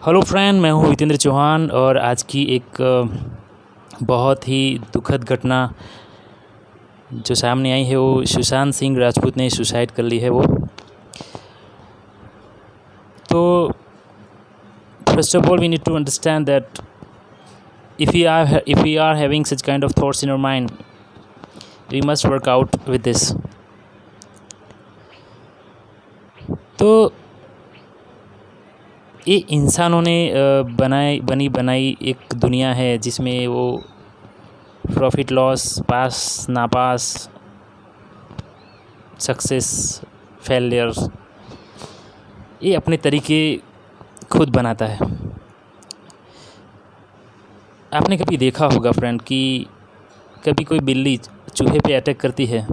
Hello friend, मैं हूं हितेंद्र चौहान और आज की एक बहुत ही दुखद घटना जो सामने आई है वो सुशांत सिंह राजपूत ने सुसाइड कर ली है। वो तो first of all we need to understand that if we are having such kind of thoughts in our mind, we must work out with this. तो ये इंसानों ने बनाई एक दुनिया है जिसमें वो प्रॉफिट लॉस, पास ना पास, सक्सेस फेलियर, ये अपने तरीके खुद बनाता है। आपने कभी देखा होगा फ्रेंड कि कभी कोई बिल्ली चूहे पे अटैक करती है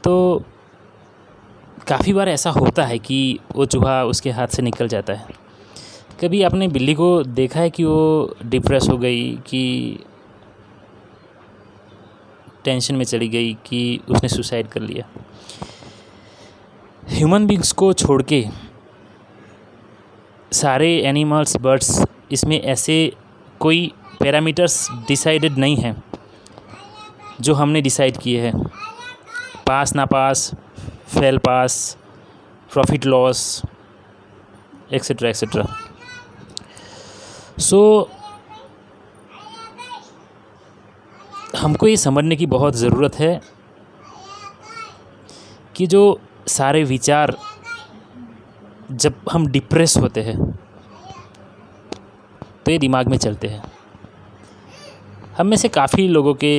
तो काफ़ी बार ऐसा होता है कि वो चूहा उसके हाथ से निकल जाता है। कभी आपने बिल्ली को देखा है कि वो डिप्रेस हो गई, कि टेंशन में चली गई, कि उसने सुसाइड कर लिया। ह्यूमन बींग्स को छोड़ के सारे एनिमल्स, बर्ड्स, इसमें ऐसे कोई पैरामीटर्स डिसाइडेड नहीं हैं जो हमने डिसाइड किए हैं। पास ना pass, fail pass, profit loss, etcetera etcetera. So हमको ये समझने की बहुत ज़रूरत है कि जो सारे विचार जब हम डिप्रेस होते हैं तो ये दिमाग में चलते हैं। हम में से काफ़ी लोगों के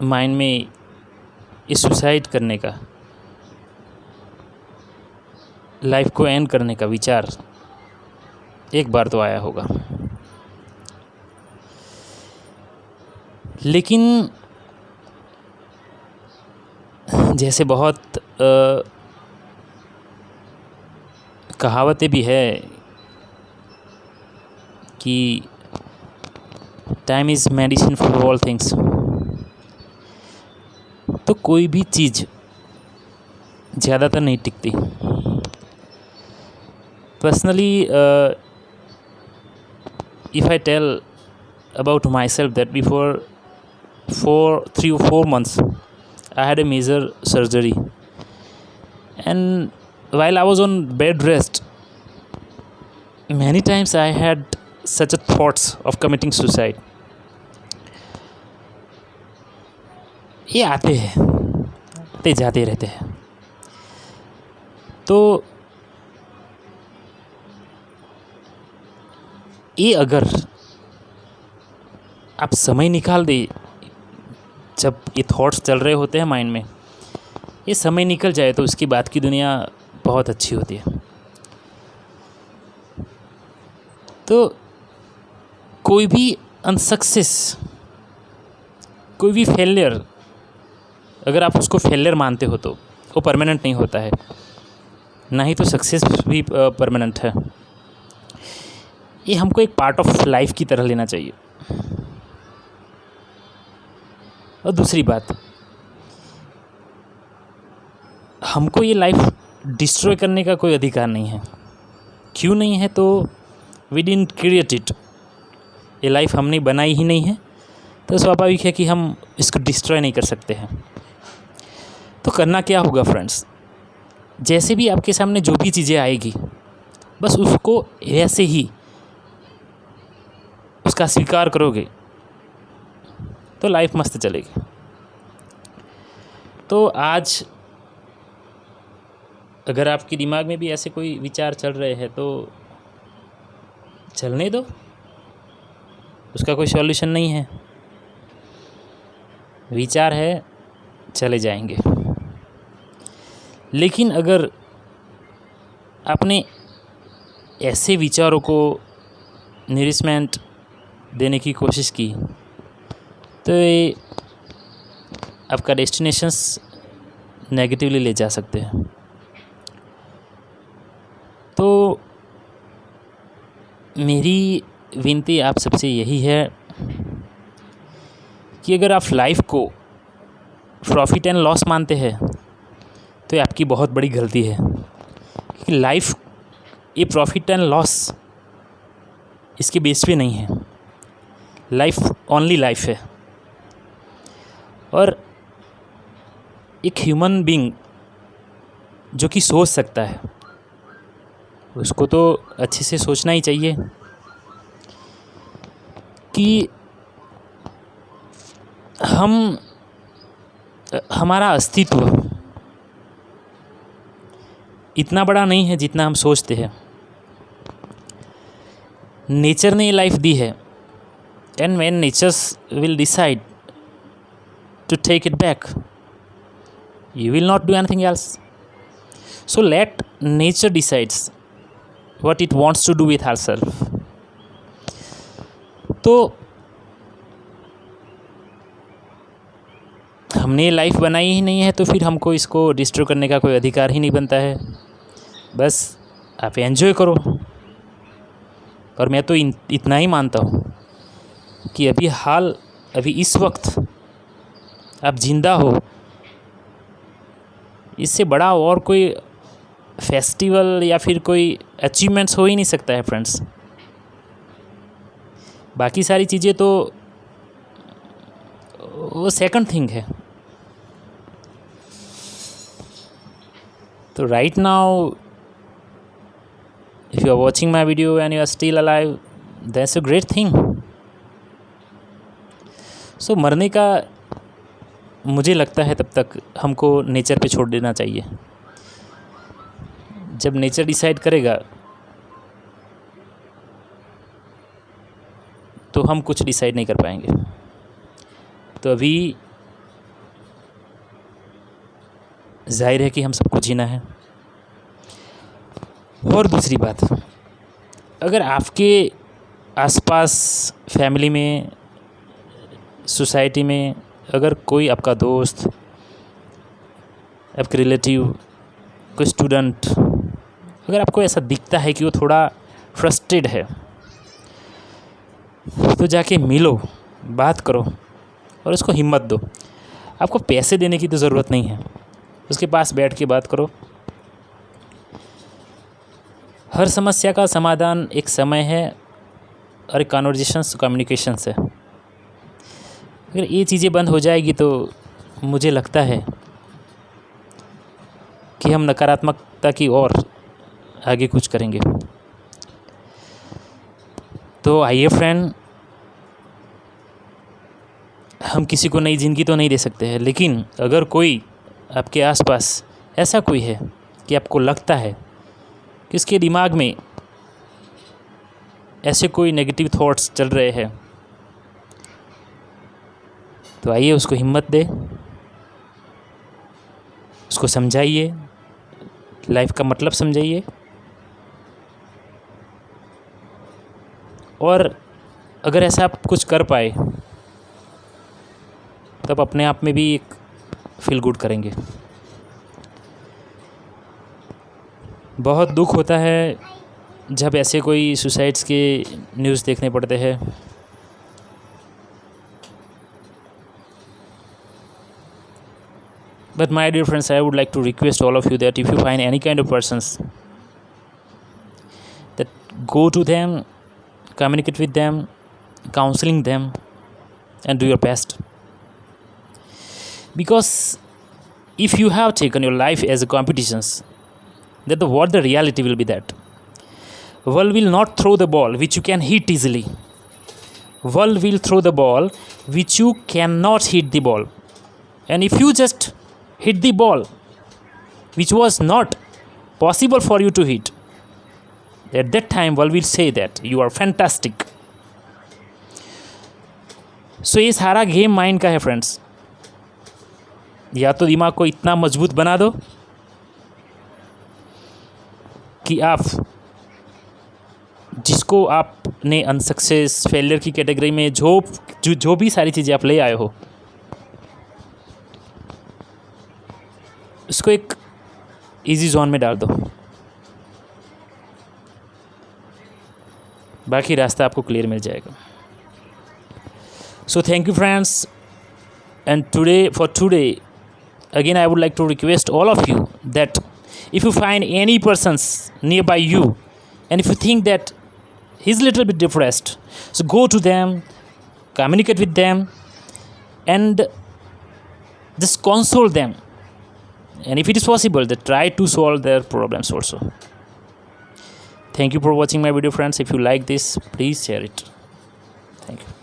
माइंड में इस सुसाइड करने का, लाइफ को एंड करने का विचार एक बार तो आया होगा, लेकिन जैसे बहुत कहावतें भी है कि time is medicine for all things. तो कोई भी चीज़ ज़्यादातर नहीं टिकती। Personally if I tell about myself that before 3 or 4 months I had a major surgery, and while I was on bed rest, many times I had such a thoughts of committing suicide. ये आते जाते रहते हैं। तो ये अगर आप समय निकाल दे, जब ये थॉट्स चल रहे होते हैं माइंड में, ये समय निकल जाए तो उसकी बात की दुनिया बहुत अच्छी होती है। तो कोई भी अनसक्सेस, कोई भी फेलियर, अगर आप उसको फेलियर मानते हो तो वो परमानेंट नहीं होता है, ना ही तो सक्सेस भी परमानेंट है। ये हमको एक पार्ट ऑफ लाइफ की तरह लेना चाहिए। और दूसरी बात, हमको ये लाइफ डिस्ट्रॉय करने का कोई अधिकार नहीं है। क्यों नहीं है? तो वी डिडंट क्रिएट इट। ये लाइफ हमने बनाई ही नहीं है, तो स्वाभाविक है कि हम इसको डिस्ट्रॉय नहीं कर सकते हैं। तो करना क्या होगा फ्रेंड्स, जैसे भी आपके सामने जो भी चीज़ें आएगी, बस उसको ऐसे ही उसका स्वीकार करोगे तो लाइफ मस्त चलेगी। तो आज अगर आपके दिमाग में भी ऐसे कोई विचार चल रहे हैं तो चलने दो, उसका कोई सॉल्यूशन नहीं है। विचार है, चले जाएंगे। लेकिन अगर आपने ऐसे विचारों को नरिशमेंट देने की कोशिश की तो ये आपका डेस्टिनेशंस नेगेटिवली ले जा सकते हैं। तो मेरी विनती आप सबसे यही है कि अगर आप लाइफ को प्रॉफिट एंड लॉस मानते हैं तो ये आपकी बहुत बड़ी गलती है, क्योंकि लाइफ ये प्रॉफिट एंड लॉस इसके बेस पे नहीं है। लाइफ ओनली लाइफ है। और एक ह्यूमन बीइंग जो कि सोच सकता है उसको तो अच्छे से सोचना ही चाहिए कि हमारा अस्तित्व इतना बड़ा नहीं है जितना हम सोचते हैं। नेचर ने ये लाइफ दी है, and when nature's will decide to take it back, you will not do anything else. So let nature decides what it wants to do with herself. तो हमने लाइफ बनाई ही नहीं है तो फिर हमको इसको डिस्ट्रॉय करने का कोई अधिकार ही नहीं बनता है। बस आप एंजॉय करो। और मैं तो इतना ही मानता हूँ कि अभी इस वक्त आप जिंदा हो, इससे बड़ा और कोई फेस्टिवल या फिर कोई अचीवमेंट्स हो ही नहीं सकता है फ्रेंड्स। बाकी सारी चीज़ें तो वो सेकंड थिंग है। तो right now if you are watching my video and you are still alive, that's a great thing. So मरने का मुझे लगता है तब तक हमको नेचर पे छोड़ देना चाहिए। जब नेचर डिसाइड करेगा तो हम कुछ डिसाइड नहीं कर पाएंगे। तो अभी जाहिर है कि हम सबको जीना है। और दूसरी बात, अगर आपके आसपास फैमिली में, सोसाइटी में अगर कोई आपका दोस्त, आपके रिलेटिव, कोई स्टूडेंट, अगर आपको ऐसा दिखता है कि वो थोड़ा फ्रस्ट्रेटेड है, तो जाके मिलो, बात करो और उसको हिम्मत दो। आपको पैसे देने की तो ज़रूरत नहीं है, उसके पास बैठ के बात करो। हर समस्या का समाधान एक समय है और एक कन्वर्जेशंस, कम्युनिकेशंस है। अगर ये चीज़ें बंद हो जाएगी तो मुझे लगता है कि हम नकारात्मकता की ओर आगे कुछ करेंगे। तो आइए फ्रेंड, हम किसी को नई ज़िंदगी तो नहीं दे सकते हैं, लेकिन अगर कोई आपके आसपास ऐसा कोई है कि आपको लगता है कि उसके दिमाग में ऐसे कोई नेगेटिव थॉट्स चल रहे हैं, तो आइए उसको हिम्मत दे, उसको समझाइए, लाइफ का मतलब समझाइए। और अगर ऐसा आप कुछ कर पाए तब अपने आप में भी एक फील गुड करेंगे। बहुत दुख होता है जब ऐसे कोई सुसाइड्स के न्यूज़ देखने पड़ते हैं। But my dear friends, I would like to request all of you that if you find any kind of persons, that go to them, communicate with them, counseling them, and do your best. Because if you have taken your life as a competitions, that what the reality will be that world will not throw the ball which you can hit easily. World will throw the ball which you cannot hit the ball. And if you just hit the ball which was not possible for you to hit, at that time world will say that you are fantastic. So ये सारा game mind का है friends. या तो दिमाग को इतना मजबूत बना दो कि आप जिसको आपने अनसक्सेस, फेलियर की कैटेगरी में जो भी सारी चीज़ें आप ले आए हो, उसको एक इजी जोन में डाल दो। बाकी रास्ता आपको क्लियर मिल जाएगा। So thank you friends, and today again I would like to request all of you that if you find any persons nearby you And if you think that he's a little bit depressed, so go to them, communicate with them, and just console them. And if it is possible, then try to solve their problems also. Thank you for watching my video, friends. If you like this, please share it. Thank you.